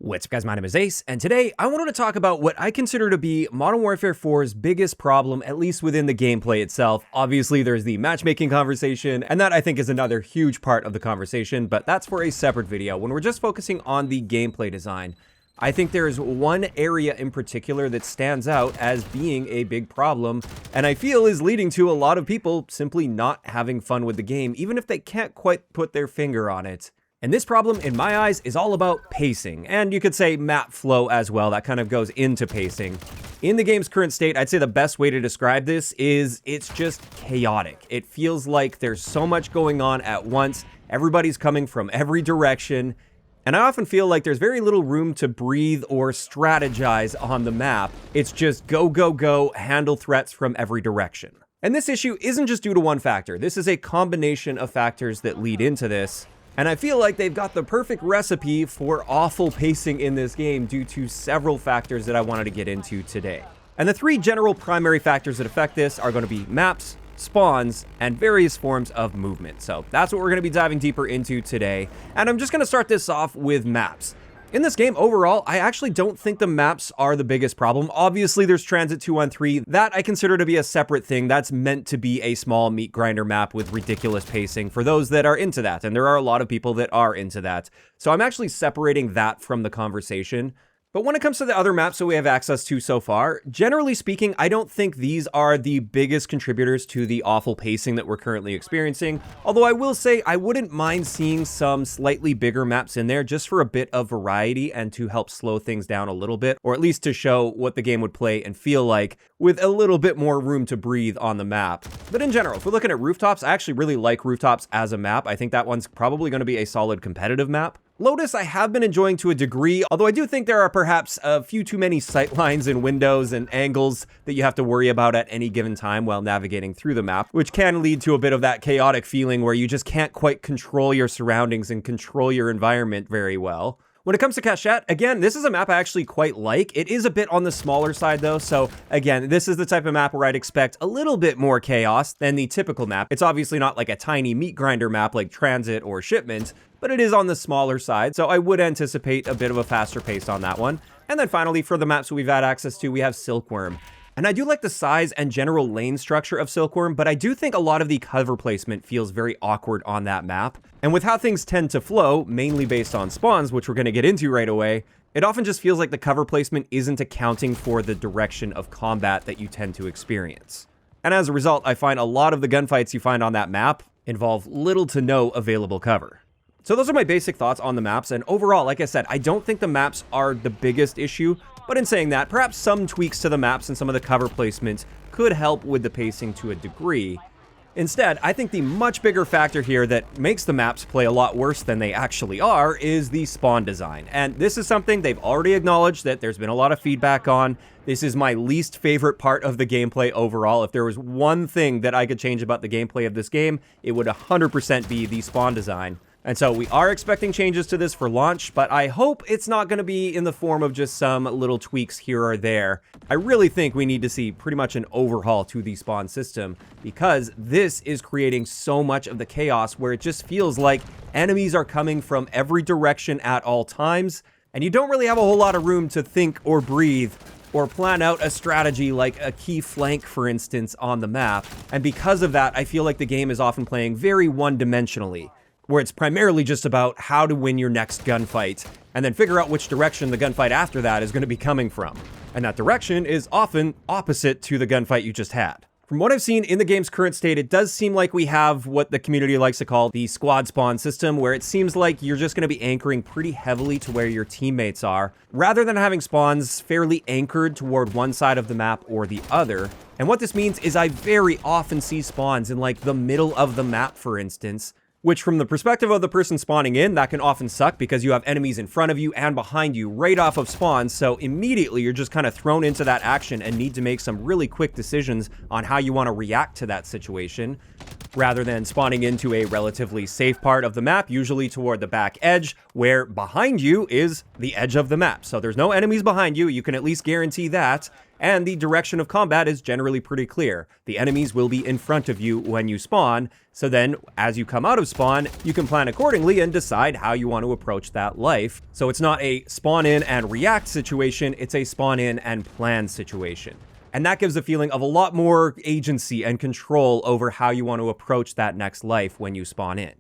What's up guys, my name is Ace, and today I wanted to talk about what I consider to be Modern Warfare 4's biggest problem, at least within the gameplay itself. Obviously there's the matchmaking conversation, and that I think is another huge part of the conversation, but that's for a separate video. When we're just focusing on the gameplay design, I think there's one area in particular that stands out as being a big problem, and I feel is leading to a lot of people simply not having fun with the game, even if they can't quite put their finger on it. And this problem, in my eyes, is all about pacing, and you could say map flow as well. That kind of goes into pacing. In the game's current state, I'd say the best way to describe this is it's just chaotic. It feels like there's so much going on at once, everybody's coming from every direction, and I often feel like there's very little room to breathe or strategize on the map. It's just go, go, go, handle threats from every direction. And this issue isn't just due to one factor. This is a combination of factors that lead into this. And I feel like they've got the perfect recipe for awful pacing in this game due to several factors that I wanted to get into today. And the three general primary factors that affect this are going to be maps, spawns, and various forms of movement. So that's what we're going to be diving deeper into today. And I'm just going to start this off with maps. In this game, overall, I actually don't think the maps are the biggest problem. Obviously, there's Transit 213. That I consider to be a separate thing. That's meant to be a small meat grinder map with ridiculous pacing for those that are into that. And there are a lot of people that are into that. So I'm actually separating that from the conversation. But when it comes to the other maps that we have access to so far, generally speaking, I don't think these are the biggest contributors to the awful pacing that we're currently experiencing. Although I will say I wouldn't mind seeing some slightly bigger maps in there just for a bit of variety and to help slow things down a little bit, or at least to show what the game would play and feel like with a little bit more room to breathe on the map. But in general, if we're looking at rooftops, I actually really like rooftops as a map. I think that one's probably going to be a solid competitive map. Lotus I have been enjoying to a degree, although I do think there are perhaps a few too many sight lines and windows and angles that you have to worry about at any given time while navigating through the map, which can lead to a bit of that chaotic feeling where you just can't quite control your surroundings and control your environment very well. When it comes to Cachette, again, this is a map I actually quite like. It is a bit on the smaller side though, so again, this is the type of map where I'd expect a little bit more chaos than the typical map. It's obviously not like a tiny meat grinder map like Transit or Shipment, but it is on the smaller side, so I would anticipate a bit of a faster pace on that one. And then finally, for the maps we've had access to, we have Silkworm. And I do like the size and general lane structure of Silkworm, but I do think a lot of the cover placement feels very awkward on that map. And with how things tend to flow, mainly based on spawns, which we're going to get into right away, it often just feels like the cover placement isn't accounting for the direction of combat that you tend to experience. And as a result, I find a lot of the gunfights you find on that map involve little to no available cover. So those are my basic thoughts on the maps, and overall, like I said, I don't think the maps are the biggest issue, but in saying that, perhaps some tweaks to the maps and some of the cover placement could help with the pacing to a degree. Instead, I think the much bigger factor here that makes the maps play a lot worse than they actually are is the spawn design. And this is something they've already acknowledged that there's been a lot of feedback on. This is my least favorite part of the gameplay overall. If there was one thing that I could change about the gameplay of this game, it would 100% be the spawn design. And so we are expecting changes to this for launch, but I hope it's not going to be in the form of just some little tweaks here or there. I really think we need to see pretty much an overhaul to the spawn system, because this is creating so much of the chaos where it just feels like enemies are coming from every direction at all times, and you don't really have a whole lot of room to think or breathe or plan out a strategy like a key flank, for instance, on the map. And because of that, I feel like the game is often playing very one-dimensionally, where it's primarily just about how to win your next gunfight, and then figure out which direction the gunfight after that is going to be coming from. And that direction is often opposite to the gunfight you just had. From what I've seen in the game's current state, it does seem like we have what the community likes to call the squad spawn system, where it seems like you're just going to be anchoring pretty heavily to where your teammates are, rather than having spawns fairly anchored toward one side of the map or the other. And what this means is I very often see spawns in like the middle of the map, for instance, which from the perspective of the person spawning in, that can often suck because you have enemies in front of you and behind you right off of spawn, so immediately you're just kind of thrown into that action and need to make some really quick decisions on how you want to react to that situation, rather than spawning into a relatively safe part of the map, usually toward the back edge, where behind you is the edge of the map. So there's no enemies behind you, you can at least guarantee that, And the direction of combat is generally pretty clear. The enemies will be in front of you when you spawn, so then as you come out of spawn, you can plan accordingly and decide how you want to approach that life. So it's not a spawn in and react situation, it's a spawn in and plan situation. And that gives a feeling of a lot more agency and control over how you want to approach that next life when you spawn in.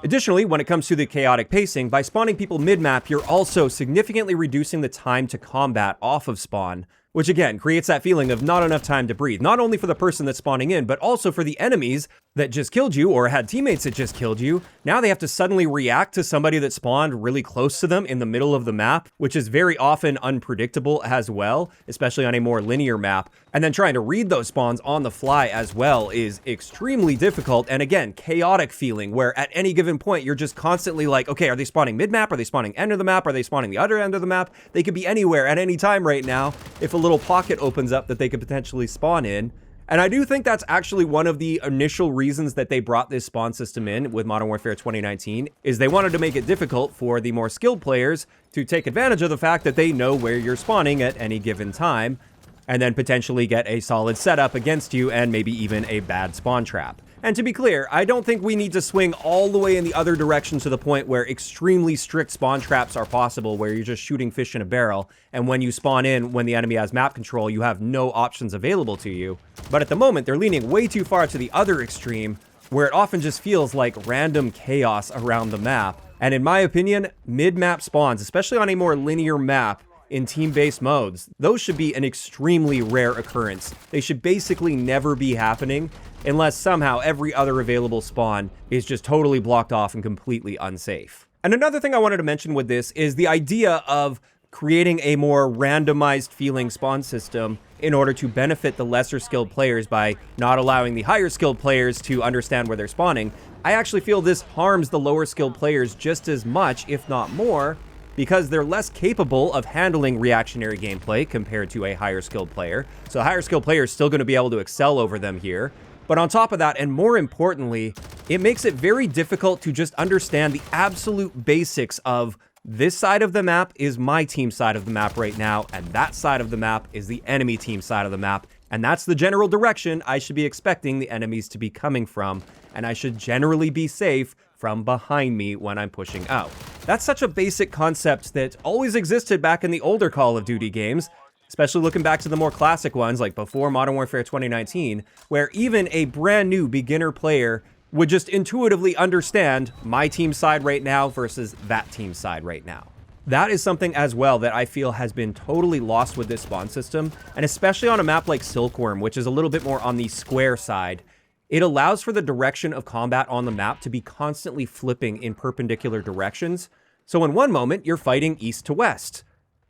Additionally, when it comes to the chaotic pacing, by spawning people mid-map, you're also significantly reducing the time to combat off of spawn, which again creates that feeling of not enough time to breathe, not only for the person that's spawning in, but also for the enemies that just killed you or had teammates that just killed you. Now they have to suddenly react to somebody that spawned really close to them in the middle of the map, which is very often unpredictable as well, especially on a more linear map. And then trying to read those spawns on the fly as well is extremely difficult. And again, chaotic feeling where at any given point, you're just constantly like, okay, are they spawning mid-map? Are they spawning end of the map? Are they spawning the other end of the map? They could be anywhere at any time right now if a little pocket opens up that they could potentially spawn in. And I do think that's actually one of the initial reasons that they brought this spawn system in with Modern Warfare 2019, is they wanted to make it difficult for the more skilled players to take advantage of the fact that they know where you're spawning at any given time, and then potentially get a solid setup against you and maybe even a bad spawn trap. And to be clear, I don't think we need to swing all the way in the other direction to the point where extremely strict spawn traps are possible, where you're just shooting fish in a barrel, and when you spawn in, when the enemy has map control, you have no options available to you. But at the moment, they're leaning way too far to the other extreme, where it often just feels like random chaos around the map. And in my opinion, mid-map spawns, especially on a more linear map, in team-based modes, those should be an extremely rare occurrence. They should basically never be happening unless somehow every other available spawn is just totally blocked off and completely unsafe. And another thing I wanted to mention with this is the idea of creating a more randomized feeling spawn system in order to benefit the lesser skilled players by not allowing the higher skilled players to understand where they're spawning. I actually feel this harms the lower skilled players just as much, if not more, because they're less capable of handling reactionary gameplay compared to a higher skilled player. So a higher skilled player is still going to be able to excel over them here. But on top of that, and more importantly, it makes it very difficult to just understand the absolute basics of this side of the map is my team side of the map right now, and that side of the map is the enemy team side of the map. And that's the general direction I should be expecting the enemies to be coming from, and I should generally be safe from behind me when I'm pushing out. That's such a basic concept that always existed back in the older Call of Duty games, especially looking back to the more classic ones like before Modern Warfare 2019, where even a brand new beginner player would just intuitively understand my team side right now versus that team side right now. That is something as well that I feel has been totally lost with this spawn system, and especially on a map like Silkworm, which is a little bit more on the square side. It allows for the direction of combat on the map to be constantly flipping in perpendicular directions. So in one moment, you're fighting east to west.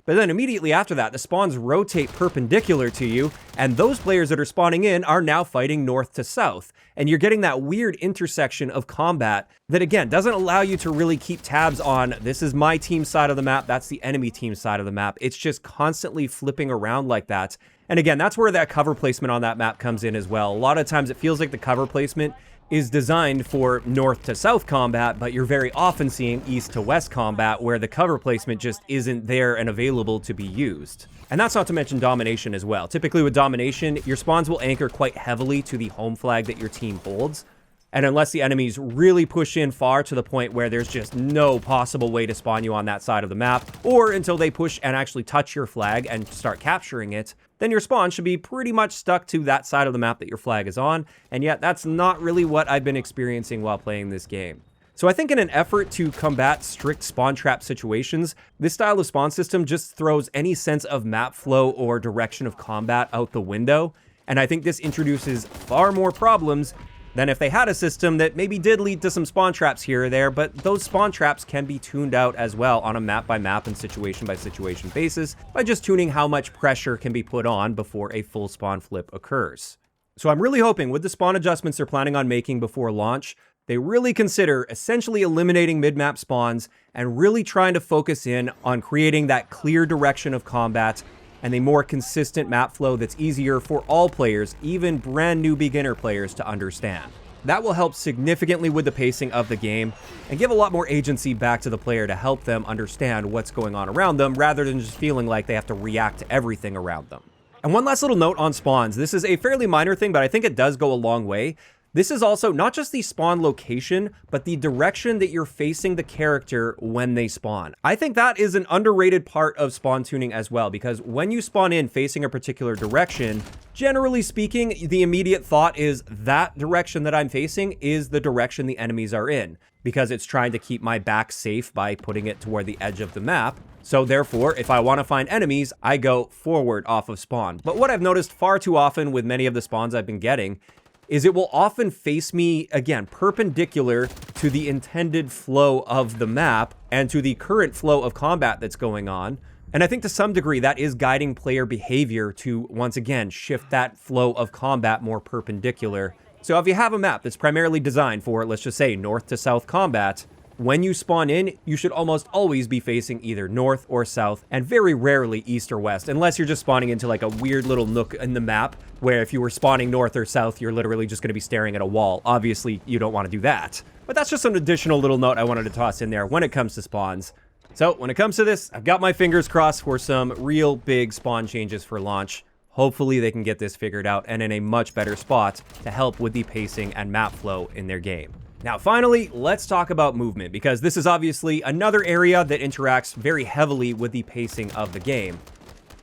But then immediately after that, the spawns rotate perpendicular to you, and those players that are spawning in are now fighting north to south. And you're getting that weird intersection of combat that, again, doesn't allow you to really keep tabs on, this is my team side of the map, that's the enemy team side of the map. It's just constantly flipping around like that. And again, that's where that cover placement on that map comes in as well. A lot of times it feels like the cover placement is designed for north to south combat, but you're very often seeing east to west combat where the cover placement just isn't there and available to be used. And that's not to mention domination as well. Typically with domination, your spawns will anchor quite heavily to the home flag that your team holds. And unless the enemies really push in far to the point where there's just no possible way to spawn you on that side of the map, or until they push and actually touch your flag and start capturing it, then your spawn should be pretty much stuck to that side of the map that your flag is on, and yet that's not really what I've been experiencing while playing this game. So I think in an effort to combat strict spawn trap situations, this style of spawn system just throws any sense of map flow or direction of combat out the window, and I think this introduces far more problems than if they had a system that maybe did lead to some spawn traps here or there, but those spawn traps can be tuned out as well on a map-by-map and situation-by-situation basis by just tuning how much pressure can be put on before a full spawn flip occurs. So I'm really hoping with the spawn adjustments they're planning on making before launch, they really consider essentially eliminating mid-map spawns and really trying to focus in on creating that clear direction of combat and a more consistent map flow that's easier for all players, even brand new beginner players, to understand. That will help significantly with the pacing of the game and give a lot more agency back to the player to help them understand what's going on around them rather than just feeling like they have to react to everything around them. And one last little note on spawns. This is a fairly minor thing, but I think it does go a long way. This is also not just the spawn location, but the direction that you're facing the character when they spawn. I think that is an underrated part of spawn tuning as well, because when you spawn in facing a particular direction, generally speaking, the immediate thought is that direction that I'm facing is the direction the enemies are in, because it's trying to keep my back safe by putting it toward the edge of the map. So therefore, if I want to find enemies, I go forward off of spawn. But what I've noticed far too often with many of the spawns I've been getting is it will often face me, again, perpendicular to the intended flow of the map and to the current flow of combat that's going on. And I think to some degree that is guiding player behavior to, once again, shift that flow of combat more perpendicular. So if you have a map that's primarily designed for, let's just say, north to south combat, when you spawn in, you should almost always be facing either north or south, and very rarely east or west, unless you're just spawning into like a weird little nook in the map, where if you were spawning north or south, you're literally just going to be staring at a wall. Obviously, you don't want to do that. But that's just an additional little note I wanted to toss in there when it comes to spawns. So when it comes to this, I've got my fingers crossed for some real big spawn changes for launch. Hopefully they can get this figured out and in a much better spot to help with the pacing and map flow in their game. Now, finally, let's talk about movement, because this is obviously another area that interacts very heavily with the pacing of the game.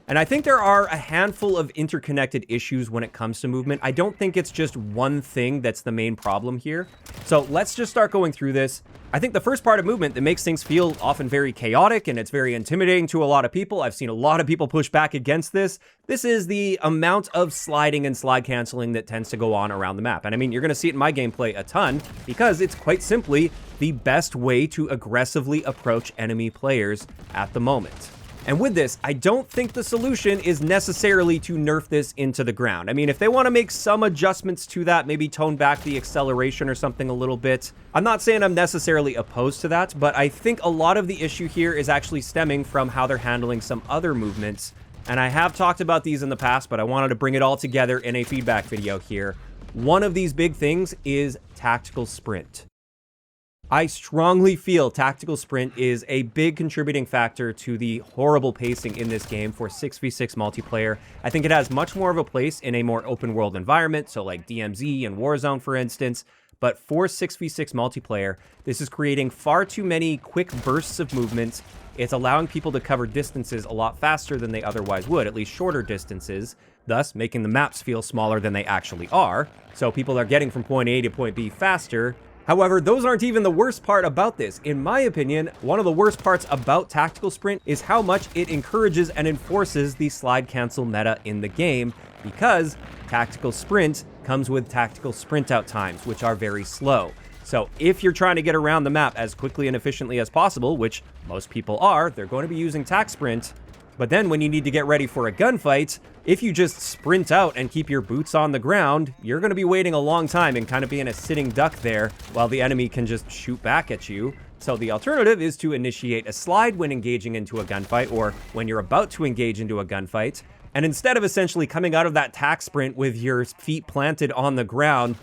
And I think there are a handful of interconnected issues when it comes to movement. I don't think it's just one thing that's the main problem here. So let's just start going through this. I think the first part of movement that makes things feel often very chaotic and it's very intimidating to a lot of people. I've seen a lot of people push back against this. This is the amount of sliding and slide canceling that tends to go on around the map. And I mean, you're going to see it in my gameplay a ton because it's quite simply the best way to aggressively approach enemy players at the moment. And with this, I don't think the solution is necessarily to nerf this into the ground. I mean, if they want to make some adjustments to that, maybe tone back the acceleration or something a little bit, I'm not saying I'm necessarily opposed to that, but I think a lot of the issue here is actually stemming from how they're handling some other movements. And I have talked about these in the past, but I wanted to bring it all together in a feedback video here. One of these big things is tactical sprint. I strongly feel tactical sprint is a big contributing factor to the horrible pacing in this game for 6v6 multiplayer. I think it has much more of a place in a more open world environment, so like DMZ and Warzone, for instance. But for 6v6 multiplayer, this is creating far too many quick bursts of movements. It's allowing people to cover distances a lot faster than they otherwise would, at least shorter distances, thus making the maps feel smaller than they actually are. So people are getting from point A to point B faster. However, those aren't even the worst part about this. In my opinion, one of the worst parts about tactical sprint is how much it encourages and enforces the slide cancel meta in the game, because tactical sprint comes with tactical sprint out times, which are very slow. So if you're trying to get around the map as quickly and efficiently as possible, which most people are, they're going to be using tac sprint. But then when you need to get ready for a gunfight, if you just sprint out and keep your boots on the ground, you're going to be waiting a long time and kind of being a sitting duck there while the enemy can just shoot back at you. So the alternative is to initiate a slide when engaging into a gunfight, or when you're about to engage into a gunfight. And instead of essentially coming out of that tac sprint with your feet planted on the ground,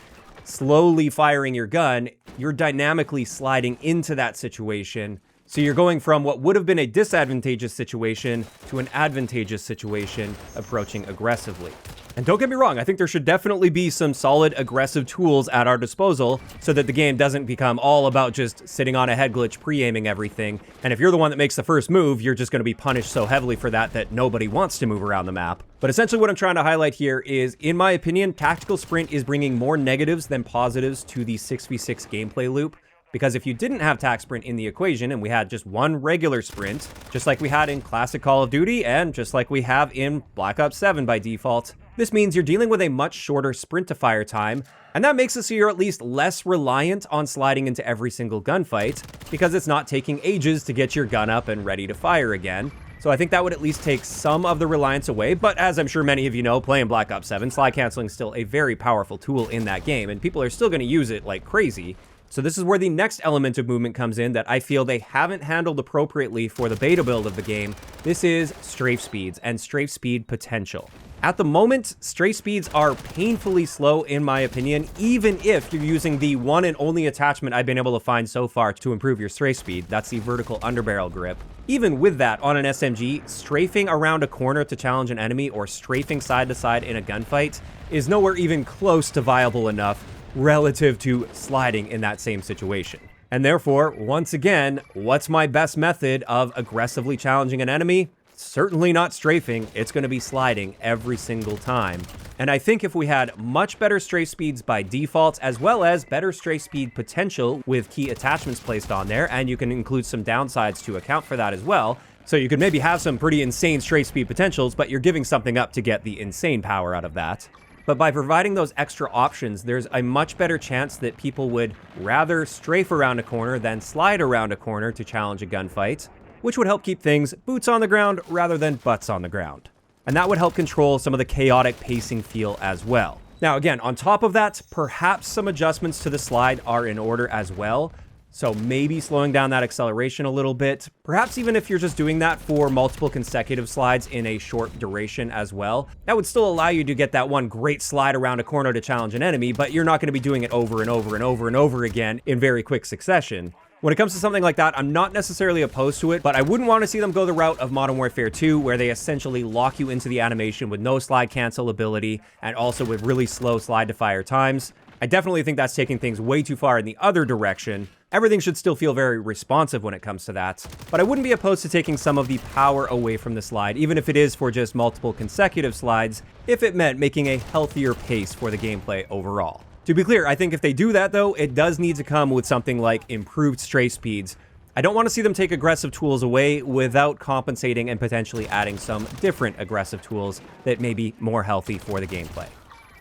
slowly firing your gun, you're dynamically sliding into that situation. So you're going from what would have been a disadvantageous situation to an advantageous situation, approaching aggressively. And don't get me wrong, I think there should definitely be some solid aggressive tools at our disposal so that the game doesn't become all about just sitting on a head glitch, pre-aiming everything. And if you're the one that makes the first move, you're just going to be punished so heavily for that that nobody wants to move around the map. But essentially what I'm trying to highlight here is, in my opinion, tactical sprint is bringing more negatives than positives to the 6v6 gameplay loop. Because if you didn't have tac sprint in the equation and we had just one regular sprint, just like we had in classic Call of Duty and just like we have in Black Ops 7 by default, this means you're dealing with a much shorter sprint to fire time, and that makes it so you're at least less reliant on sliding into every single gunfight, because it's not taking ages to get your gun up and ready to fire again. So I think that would at least take some of the reliance away, but as I'm sure many of you know, playing Black Ops 7, slide canceling is still a very powerful tool in that game, and people are still going to use it like crazy. So this is where the next element of movement comes in that I feel they haven't handled appropriately for the beta build of the game. This is strafe speeds and strafe speed potential. At the moment, strafe speeds are painfully slow in my opinion, even if you're using the one and only attachment I've been able to find so far to improve your strafe speed. That's the vertical underbarrel grip. Even with that, on an SMG, strafing around a corner to challenge an enemy or strafing side to side in a gunfight is nowhere even close to viable enough relative to sliding in that same situation. And therefore, once again, what's my best method of aggressively challenging an enemy? Certainly not strafing, it's going to be sliding every single time. And I think if we had much better strafe speeds by default, as well as better strafe speed potential with key attachments placed on there, and you can include some downsides to account for that as well, so you could maybe have some pretty insane strafe speed potentials, but you're giving something up to get the insane power out of that. But by providing those extra options, there's a much better chance that people would rather strafe around a corner than slide around a corner to challenge a gunfight, which would help keep things boots on the ground rather than butts on the ground. And that would help control some of the chaotic pacing feel as well. Now again, on top of that, perhaps some adjustments to the slide are in order as well. So maybe slowing down that acceleration a little bit. Perhaps even if you're just doing that for multiple consecutive slides in a short duration as well. That would still allow you to get that one great slide around a corner to challenge an enemy, but you're not going to be doing it over and over and over and over again in very quick succession. When it comes to something like that, I'm not necessarily opposed to it, but I wouldn't want to see them go the route of Modern Warfare 2, where they essentially lock you into the animation with no slide cancel ability, and also with really slow slide to fire times. I definitely think that's taking things way too far in the other direction. Everything should still feel very responsive when it comes to that, but I wouldn't be opposed to taking some of the power away from the slide, even if it is for just multiple consecutive slides, if it meant making a healthier pace for the gameplay overall. To be clear, I think if they do that though, it does need to come with something like improved strafe speeds. I don't want to see them take aggressive tools away without compensating and potentially adding some different aggressive tools that may be more healthy for the gameplay.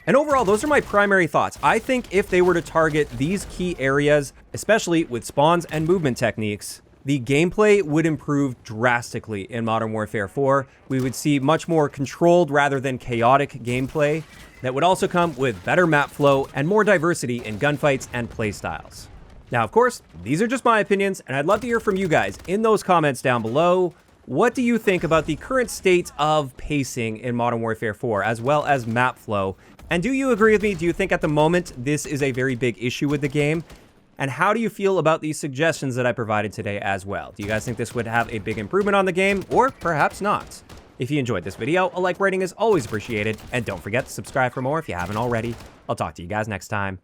And overall, those are my primary thoughts. I think if they were to target these key areas, especially with spawns and movement techniques, the gameplay would improve drastically in Modern Warfare 4. We would see much more controlled rather than chaotic gameplay that would also come with better map flow and more diversity in gunfights and playstyles. Now, of course, these are just my opinions, and I'd love to hear from you guys in those comments down below. What do you think about the current state of pacing in Modern Warfare 4, as well as map flow? And do you agree with me? Do you think at the moment this is a very big issue with the game? And how do you feel about these suggestions that I provided today as well? Do you guys think this would have a big improvement on the game, or perhaps not? If you enjoyed this video, a like rating is always appreciated, and don't forget to subscribe for more if you haven't already. I'll talk to you guys next time.